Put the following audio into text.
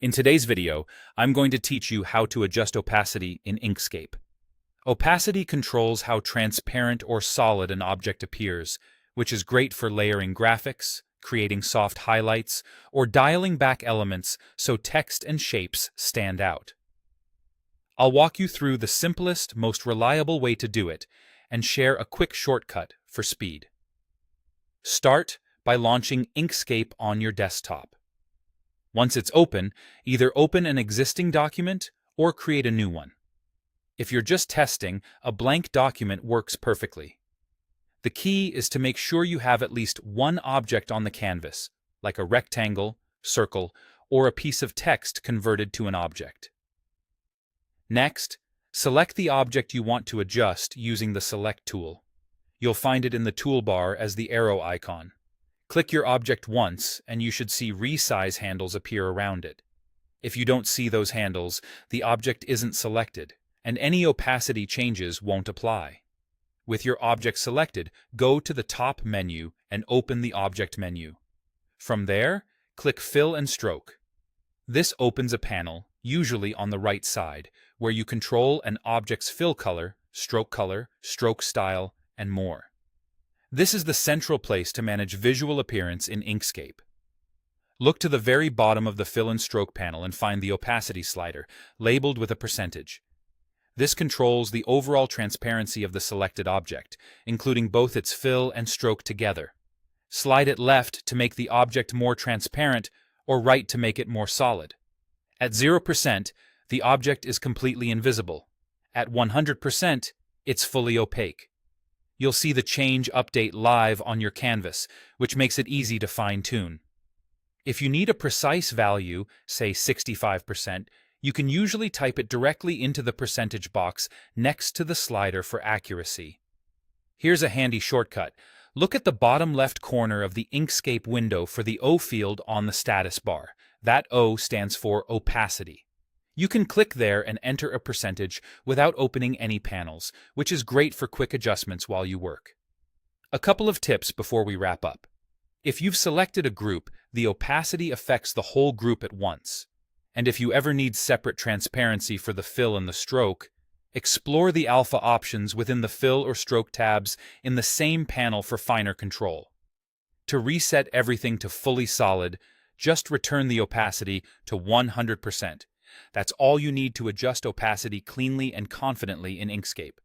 In today's video, I'm going to teach you how to adjust opacity in Inkscape. Opacity controls how transparent or solid an object appears, which is great for layering graphics, creating soft highlights, or dialing back elements so text and shapes stand out. I'll walk you through the simplest, most reliable way to do it, and share a quick shortcut for speed. Start by launching Inkscape on your desktop. Once it's open, either open an existing document or create a new one. If you're just testing, a blank document works perfectly. The key is to make sure you have at least one object on the canvas, like a rectangle, circle, or a piece of text converted to an object. Next, select the object you want to adjust using the Select tool. You'll find it in the toolbar as the arrow icon. Click your object once, and you should see resize handles appear around it. If you don't see those handles, the object isn't selected, and any opacity changes won't apply. With your object selected, go to the top menu and open the Object menu. From there, click Fill and Stroke. This opens a panel, usually on the right side, where you control an object's fill color, stroke style, and more. This is the central place to manage visual appearance in Inkscape. Look to the very bottom of the Fill and Stroke panel and find the opacity slider, labeled with a percentage. This controls the overall transparency of the selected object, including both its fill and stroke together. Slide it left to make the object more transparent, or right to make it more solid. At 0%, the object is completely invisible. At 100%, it's fully opaque. You'll see the change update live on your canvas, which makes it easy to fine-tune. If you need a precise value, say 65%, you can usually type it directly into the percentage box next to the slider for accuracy. Here's a handy shortcut. Look at the bottom left corner of the Inkscape window for the O field on the status bar. That O stands for opacity. You can click there and enter a percentage without opening any panels, which is great for quick adjustments while you work. A couple of tips before we wrap up. If you've selected a group, the opacity affects the whole group at once. And if you ever need separate transparency for the fill and the stroke, explore the alpha options within the fill or stroke tabs in the same panel for finer control. To reset everything to fully solid, just return the opacity to 100%. That's all you need to adjust opacity cleanly and confidently in Inkscape.